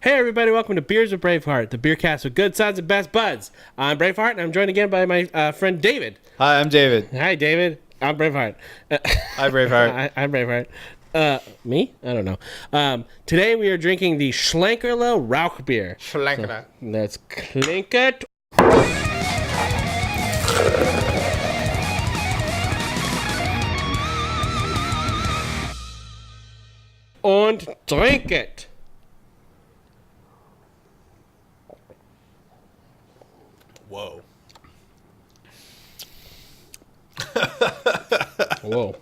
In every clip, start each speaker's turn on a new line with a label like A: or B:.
A: Hey everybody, welcome to Beers with Braveheart, the beer cast with good sides and best buds. I'm Braveheart, and I'm joined again by my friend David.
B: Hi, I'm David.
A: Hi, David. I'm Braveheart.
B: Hi, Braveheart.
A: I'm Braveheart. Me? I don't know. Today we are drinking the Schlenkerla Rauchbier.
B: Schlenkerla.
A: So, let's clink it. Und drink it.
B: Whoa.
A: Whoa.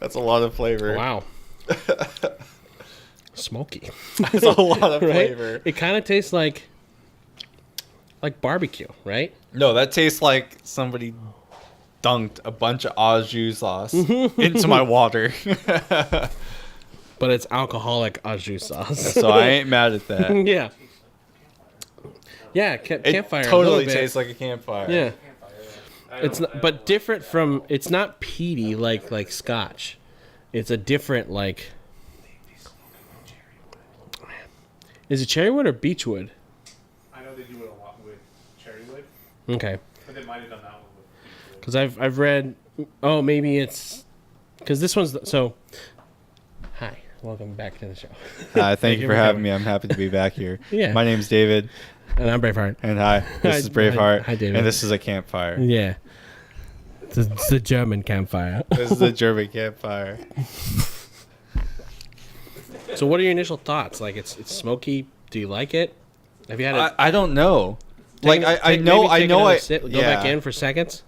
B: That's a lot of flavor.
A: Wow. Smoky.
B: That's a lot of
A: Right?
B: flavor.
A: It kind of tastes like barbecue, right?
B: No, that tastes like somebody dunked a bunch of au jus sauce into my water.
A: But it's alcoholic au jus sauce.
B: So I ain't mad at that.
A: Yeah. Yeah, campfire.
B: It
A: a
B: totally
A: little bit.
B: tastes like a campfire.
A: Yeah. It's not, but different from. It's not peaty like Scotch. It's a different like. Is it cherrywood or beechwood?
C: I know they do it a lot with cherrywood,
A: Okay.
C: but they might have done that one with beechwood.
A: Because I've read. Oh, maybe it's. Because this one's so. Hi, welcome back to the show.
B: Hi, thank you for having me. I'm happy to be back here.
A: Yeah.
B: My name's David.
A: And I'm Braveheart.
B: And hi, this is Braveheart.
A: Hi, David.
B: And this is a campfire.
A: Yeah. It's the German campfire.
B: This is a German campfire.
A: So, what are your initial thoughts? Like, it's smoky. Do you like it? Have you had it?
B: I don't know. Go
A: Go back in for seconds.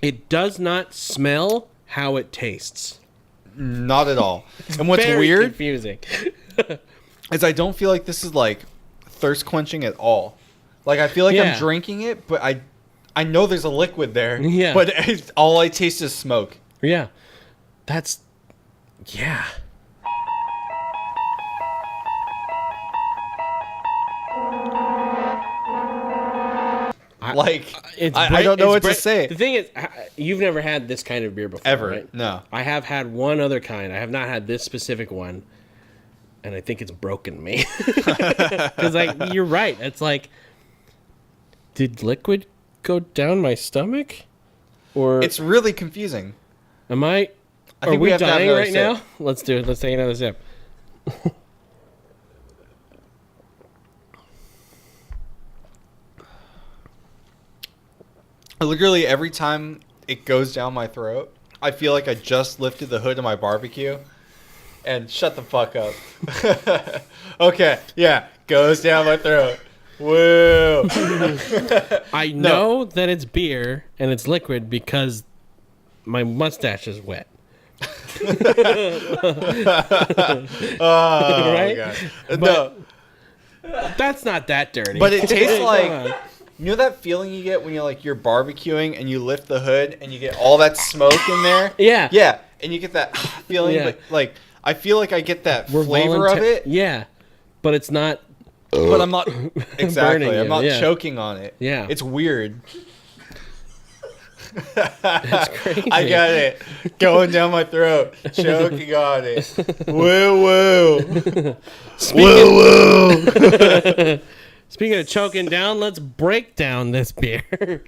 A: It does not smell how it tastes.
B: Not at all. And what's
A: Very
B: weird
A: confusing.
B: is I don't feel like this is like thirst quenching at all. Like I feel like
A: Yeah.
B: I'm drinking it, but I know there's a liquid there.
A: Yeah.
B: But all I taste is smoke.
A: Yeah. That's. Yeah.
B: I don't know what to say.
A: The thing is, you've never had this kind of beer before,
B: Ever.
A: right?
B: No.
A: I have had one other kind. I have not had this specific one, and I think it's broken me. Because, like, you're right. It's like, did liquid go down my stomach, or
B: It's really confusing.
A: am I?
B: I
A: Are
B: think
A: we
B: have to have
A: dying
B: another
A: right
B: sip.
A: now? Let's do it. Let's take another sip.
B: Literally every time it goes down my throat, I feel like I just lifted the hood of my barbecue. And shut the fuck up. Okay, yeah, goes down my throat. Woo.
A: I know that it's beer and it's liquid because my mustache is wet.
B: Oh,
A: Right?
B: my God.
A: But-
B: No,
A: That's not that dirty.
B: but it tastes
A: Come
B: like,
A: on.
B: you know that feeling you get when you're barbecuing and you lift the hood and you get all that smoke in there?
A: Yeah.
B: Yeah, and you get that feeling,
A: Yeah.
B: but like, I feel like I get that
A: We're
B: flavor of it,
A: Yeah. But it's not.
B: but I'm not, exactly,
A: Burning
B: I'm
A: you,
B: not
A: yeah.
B: choking on it.
A: Yeah.
B: It's weird.
A: It's crazy.
B: I got it. Going down my throat. Choking on it. Woo woo. Woo woo.
A: Speaking of choking down, let's break down this beer.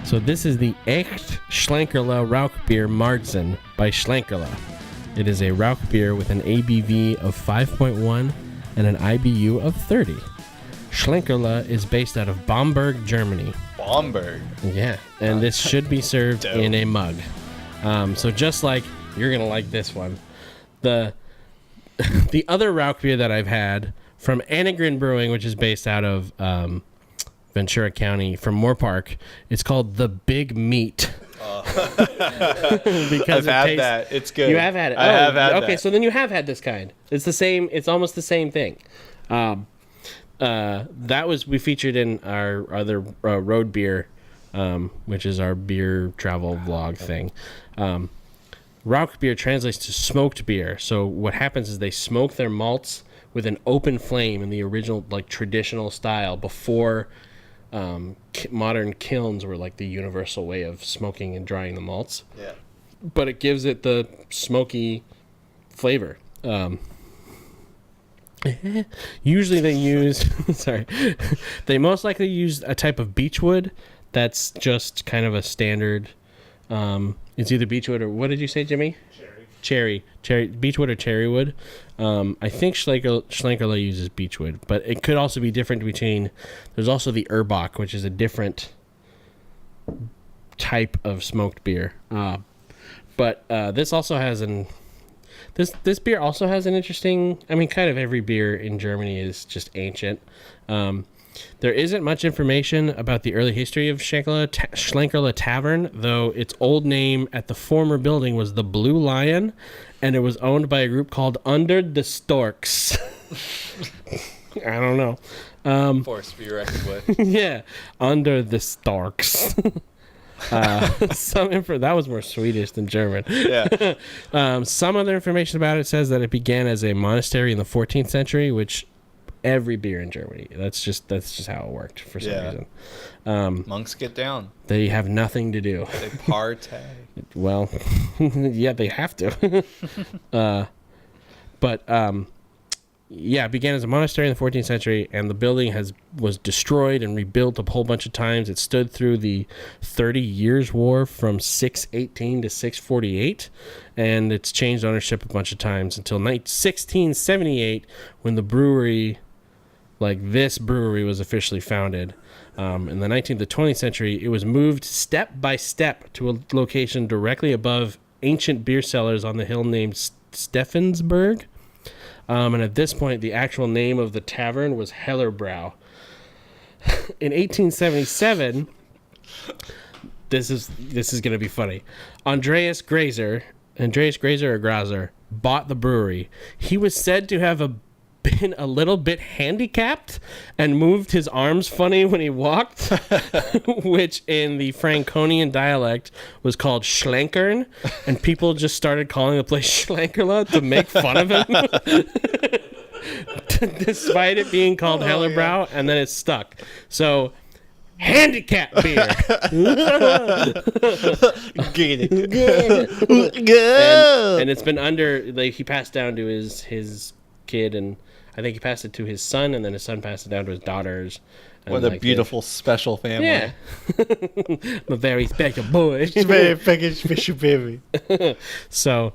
A: So this is the Echt Schlenkerla Rauchbier Marzen by Schlenkerla. It is a Rauchbier with an ABV of 5.1 and an IBU of 30. Schlenkerla is based out of Bamberg, Germany.
B: Bamberg.
A: Yeah, and this should be served
B: Dope.
A: in a mug. So just like you're gonna like this one, the other Rauchbier that I've had from Annegren Brewing, which is based out of Ventura County, from Moore Park, it's called the Big Meat. Because
B: I've had that. It's good.
A: You have had it.
B: I have had
A: okay,
B: that.
A: so then you have had this kind. It's the same. It's almost the same thing. That was we featured in our other road beer, which is our beer travel vlog thing. Rauchbier translates to smoked beer. So what happens is they smoke their malts with an open flame in the original, like, traditional style before modern kilns were like the universal way of smoking and drying the malts.
B: Yeah.
A: But it gives it the smoky flavor. Usually they use sorry, they most likely use a type of beechwood that's just kind of a standard. It's either beechwood or what did you say, Jimmy? Cherry, beechwood or cherrywood. I think Schlenkerla uses beechwood, but it could also be different between. There's also the Erbach, which is a different type of smoked beer. But this also has this beer also has an interesting. I mean, kind of every beer in Germany is just ancient. There isn't much information about the early history of Schlenkerla Tavern, though its old name at the former building was the Blue Lion, and it was owned by a group called Under the Storks. I don't know.
B: Force to be reckoned with.
A: Yeah, Under the Storks. That was more Swedish than German.
B: Yeah.
A: Some other information about it says that it began as a monastery in the 14th century, which every beer in Germany. That's just how it worked for some reason.
B: Monks get down.
A: They have nothing to do.
B: They partay.
A: Well, yeah, they have to. It began as a monastery in the 14th century, and the building was destroyed and rebuilt a whole bunch of times. It stood through the 30 Years' War from 618 to 648, and it's changed ownership a bunch of times until 1678, when the brewery, this brewery, was officially founded. In the 19th to 20th century, it was moved step by step to a location directly above ancient beer cellars on the hill named Steffensburg. And at this point, the actual name of the tavern was Hellerbrau. In 1877, this is going to be funny. Andreas Grazer bought the brewery. He was said to have been a little bit handicapped and moved his arms funny when he walked, which in the Franconian dialect was called Schlenkern, and people just started calling the place Schlenkerla to make fun of him. Despite it being called Hellerbrau, and then it stuck. So, handicap beer.
B: Get it.
A: And it's been under, he passed down to his kid, and I think he passed it to his son, and then his son passed it down to his daughters.
B: What a beautiful, special family.
A: Yeah. I'm a very special boy.
B: Very fucking special baby.
A: So,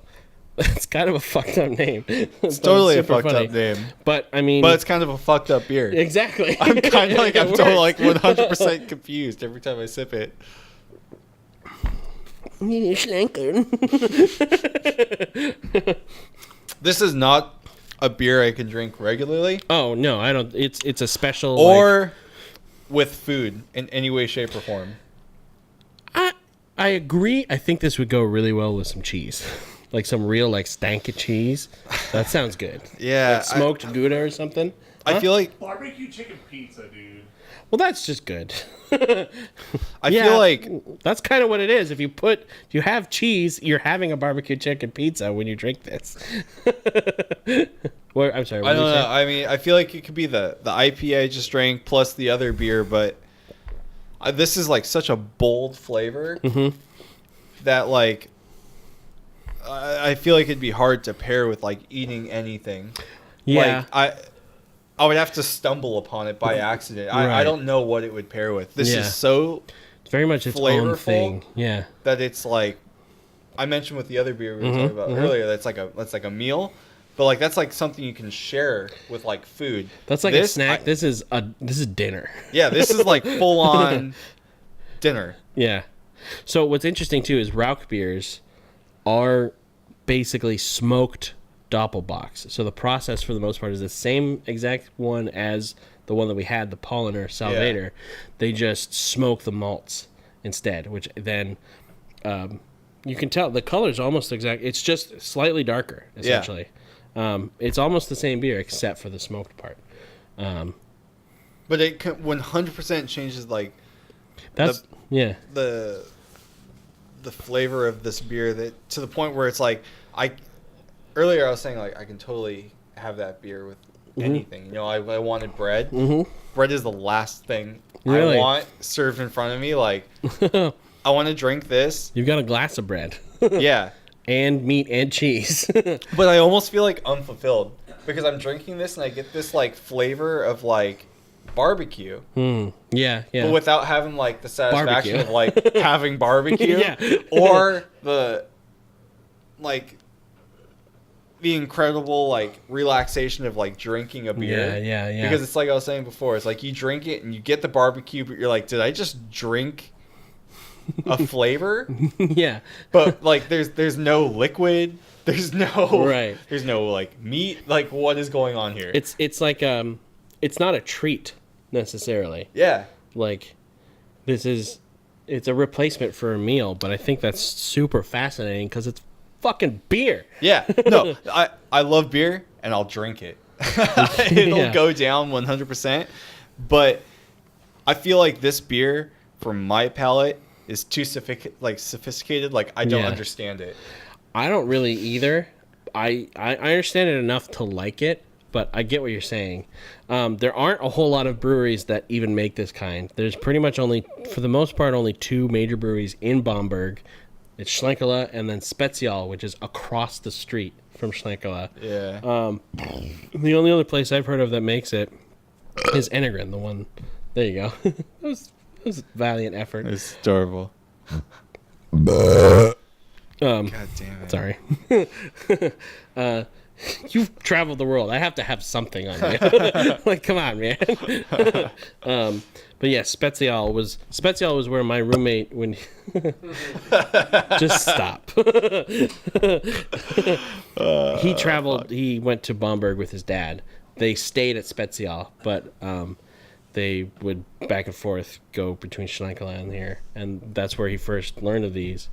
A: it's kind of a fucked up name.
B: It's totally a fucked up name.
A: But, I mean...
B: But it's kind of a fucked up beer.
A: Exactly.
B: I'm kind of I'm totally 100% confused every time I sip it. This is not a beer I can drink regularly.
A: Oh, no, I don't. It's a special...
B: Or with food in any way, shape, or form.
A: I agree. I think this would go really well with some cheese. Like some real, stanky cheese. That sounds good.
B: Yeah.
A: Smoked Gouda or something.
B: I feel like...
C: Barbecue chicken pizza, dude.
A: Well, that's just good.
B: I feel like...
A: That's kind of what it is. If you have cheese, you're having a barbecue chicken pizza when you drink this. I'm sorry.
B: I don't know. I mean, I feel like it could be the IPA I just drank plus the other beer, but this is such a bold flavor that I feel like it'd be hard to pair with eating anything.
A: Yeah.
B: I would have to stumble upon it by accident.
A: Right.
B: I don't know what it would pair with. This is so
A: it's very much its own thing. Yeah.
B: That it's I mentioned with the other beer we were talking about earlier, that's like a meal. But that's something you can share with food.
A: That's a snack. This is dinner.
B: Yeah, this is full on dinner.
A: Yeah. So what's interesting too is Rauchbiers are basically smoked Doppelbox. So the process for the most part is the same exact one as the one that we had, the Polliner Salvator. Yeah. They just smoke the malts instead, which then you can tell the color's almost exact. It's just slightly darker, essentially. Yeah. It's almost the same beer except for the smoked part.
B: But it 100% changes
A: that's
B: the flavor of this beer that to the point where it's earlier I was saying I can totally have that beer with anything. You know, I wanted bread.
A: Mm-hmm.
B: Bread is the last thing
A: Really?
B: I want served in front of me. Like, I want to drink this.
A: You've got a glass of bread.
B: Yeah.
A: And meat and cheese.
B: But I almost feel like unfulfilled because I'm drinking this and I get this like flavor of like barbecue.
A: Yeah.
B: But without having like the satisfaction
A: Barbecue.
B: of like having barbecue.
A: Yeah.
B: Or the like the incredible like relaxation of like drinking a beer.
A: Yeah.
B: Because it's like I was saying before, it's like you drink it and you get the barbecue, but you're like, did I just drink a flavor?
A: Yeah.
B: But like there's no liquid, there's no
A: Right.
B: there's no like meat, like what is going on here?
A: It's like it's not a treat necessarily.
B: Yeah.
A: Like it's a replacement for a meal, but I think that's super fascinating because it's fucking beer.
B: Yeah. No, I love beer and I'll drink it. It'll go down 100%. But I feel like this beer, for my palate, is too sophisticated. Like, I don't understand it.
A: I don't really either. I understand it enough to like it, but I get what you're saying. There aren't a whole lot of breweries that even make this kind. There's pretty much only, for the most part, only two major breweries in Bamberg. It's Schlenkerla and then Spezial, which is across the street from Schlenkerla.
B: Yeah.
A: The only other place I've heard of that makes it is Enegren, the one. There you go. That was a valiant effort.
B: It's adorable. God damn it.
A: Sorry. You've traveled the world. I have to have something on you. Like, come on, man. But yeah, Spezial was where my roommate when just stop. He traveled. He went to Bamberg with his dad. They stayed at Spezial, but they would back and forth go between Schlenkerla and here, and that's where he first learned of these.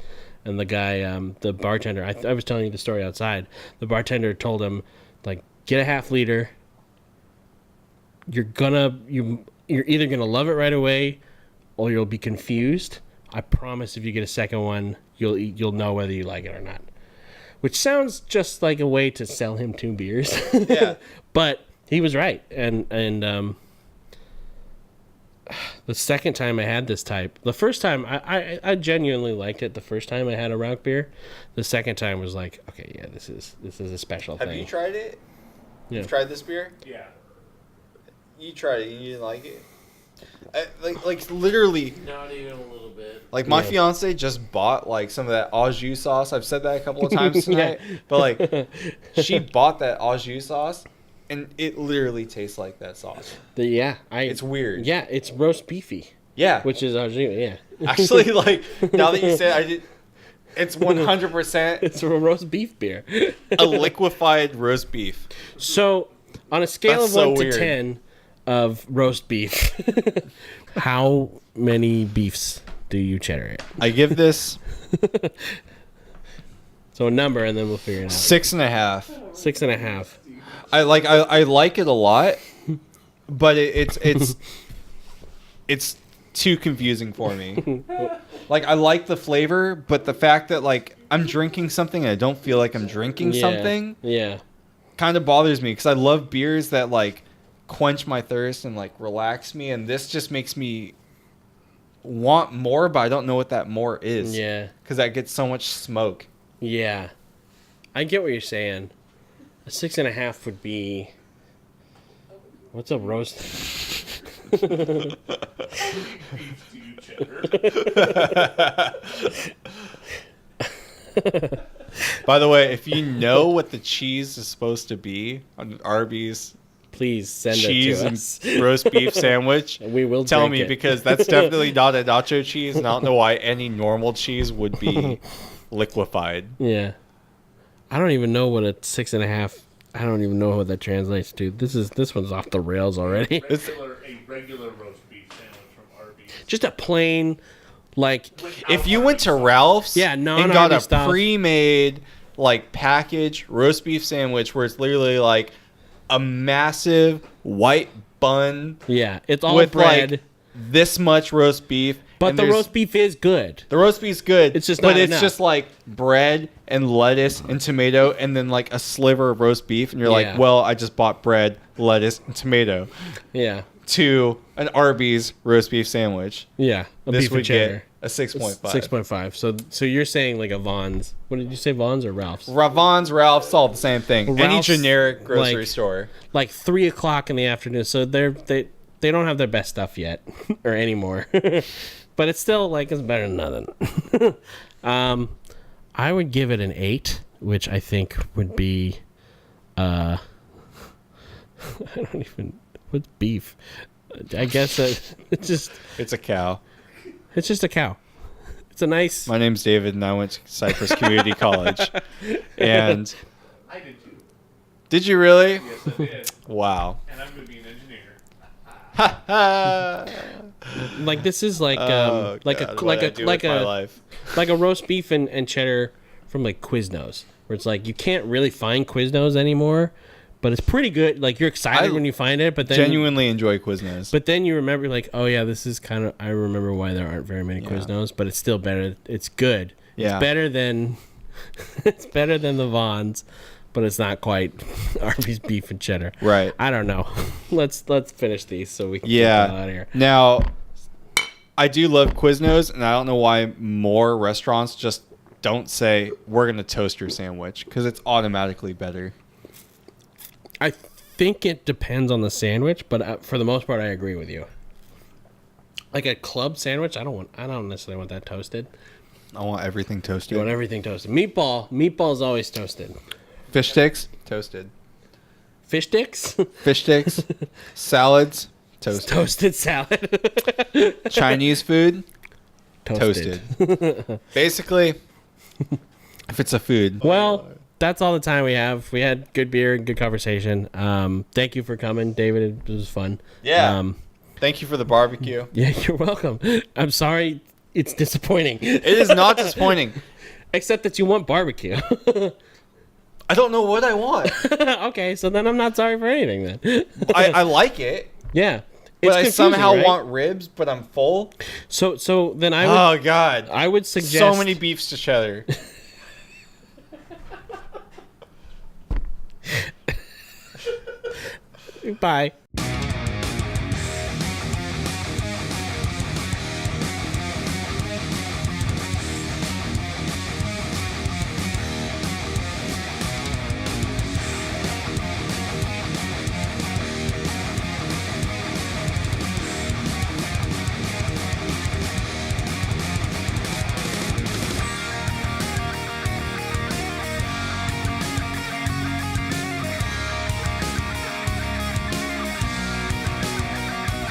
A: And the guy, the bartender, I was telling you the story outside. The bartender told him, like, get a half liter. You're either gonna love it right away, or you'll be confused. I promise, if you get a second one, you'll know whether you like it or not. Which sounds just like a way to sell him 2 beers.
B: Yeah.
A: But he was right, and the second time I had this type, the first time I genuinely liked it. The first time I had a Rauchbier, the second time was like, okay, yeah, this is a special thing.
B: Have you tried it?
A: Yeah.
B: You've tried this beer?
C: Yeah.
B: You tried it and you didn't like it? Like literally,
C: Not even a little bit.
B: like my
A: Yeah.
B: fiance just bought like some of that au jus sauce. I've said that a couple of times tonight. But like she bought that au jus sauce and it literally tastes like that sauce. It's weird.
A: Yeah, it's roast beefy,
B: Yeah.
A: which is yeah.
B: Actually, like now that you say it, it's 100%
A: It's a roast beef beer.
B: a liquefied roast beef.
A: So, on a scale
B: That's
A: of
B: so
A: 1
B: weird.
A: to 10 of roast beef, how many beefs do you cheddar it?
B: I give this
A: So a number, and then we'll figure it out.
B: 6.5.
A: 6.5.
B: I like it a lot, but it's too confusing for me. Like, I like the flavor, but the fact that like I'm drinking something and I don't feel like I'm drinking something
A: Yeah.
B: kind of bothers me, because I love beers that like quench my thirst and like relax me, and this just makes me want more, but I don't know what that more is.
A: Yeah.
B: Because that gets so much smoke.
A: Yeah. I get what you're saying. A 6.5 would be. What's a roast?
C: Beef to you, cheddar.
B: By the way, if you know what the cheese is supposed to be on Arby's
A: Please send
B: cheese
A: it to
B: and
A: us.
B: roast beef sandwich,
A: And we will
B: tell
A: drink
B: me,
A: it.
B: because that's definitely not a nacho cheese, and I don't know why any normal cheese would be liquefied.
A: Yeah. I don't even know what a 6.5. I don't even know what that translates to. This one's off the rails already.
C: A regular roast beef sandwich from Arby's.
A: Just a plain, like,
B: If you went to Ralph's
A: Yeah,
B: and
A: non-Arby's
B: got a
A: style.
B: pre-made like packaged roast beef sandwich where it's literally like a massive white bun
A: yeah, it's all
B: with
A: bread.
B: like this much roast beef.
A: But
B: and
A: the
B: there's-
A: roast beef is good.
B: The roast beef's good.
A: It's just
B: but
A: not
B: it's
A: enough.
B: just like bread and lettuce and tomato and then like a sliver of roast beef and you're
A: Yeah.
B: like, well, I just bought bread, lettuce, and tomato.
A: Yeah.
B: To an Arby's roast beef sandwich.
A: Yeah. A
B: This
A: beef
B: would
A: and cheddar.
B: get a 6.5.
A: 6.5. So you're saying like a Vaughn's. What did you say, Vaughn's or Ralph's?
B: Vaughn's, Ralph's, all the same thing. Any
A: Ralph's,
B: generic grocery
A: like-
B: store.
A: Like 3 o'clock in the afternoon. So they don't have their best stuff yet or anymore. But it's still like it's better than nothing. I would give it an 8, which I think would be I don't even what's beef. I guess it's
B: It's a cow.
A: just a cow. It's a nice.
B: My name's David, and I went to Cypress Community College. And
C: I did too.
B: did you really?
C: Yes, I did.
B: Wow.
C: And I'm going to be an engineer.
A: Like this is like
B: Oh,
A: like
B: God,
A: a
B: what did I do with my life?
A: like a roast beef and cheddar from like Quiznos, where it's like you can't really find Quiznos anymore, but it's pretty good. Like you're excited
B: I
A: when you find it, but then
B: Genuinely enjoy Quiznos.
A: but then you remember like, oh yeah, this is kind of I remember why there aren't very many
B: Yeah.
A: Quiznos, but it's still better. It's good.
B: Yeah.
A: It's better than it's better than the Vaughn's, but it's not quite Arby's beef and cheddar.
B: Right.
A: I don't know. Let's finish these so we can get
B: Yeah.
A: out of here.
B: Now, I do love Quiznos, and I don't know why more restaurants just don't say, we're going to toast your sandwich, because it's automatically better.
A: I think it depends on the sandwich, but for the most part, I agree with you. Like a club sandwich, I don't necessarily want that toasted.
B: I want everything toasted.
A: You want everything toasted. Meatball's always toasted.
B: Fish sticks? Toasted.
A: Fish sticks,
B: Fish sticks? Salads? Toasted.
A: toasted salad,
B: Chinese food?
A: toasted.
B: Toasted. Basically, if it's a food.
A: Well, that's all the time we have. We had good beer and good conversation. Thank you for coming, David. It was fun.
B: Yeah. Thank you for the barbecue.
A: Yeah, you're welcome. I'm sorry it's disappointing.
B: It is not disappointing.
A: Except that you want barbecue.
B: I don't know what I want.
A: Okay, so then I'm not sorry for anything then.
B: I like it,
A: Yeah.
B: but I
A: confusing,
B: somehow
A: right?
B: want ribs, but I'm full.
A: So then I would
B: Oh, God.
A: I would suggest
B: So many beefs to cheddar.
A: Bye.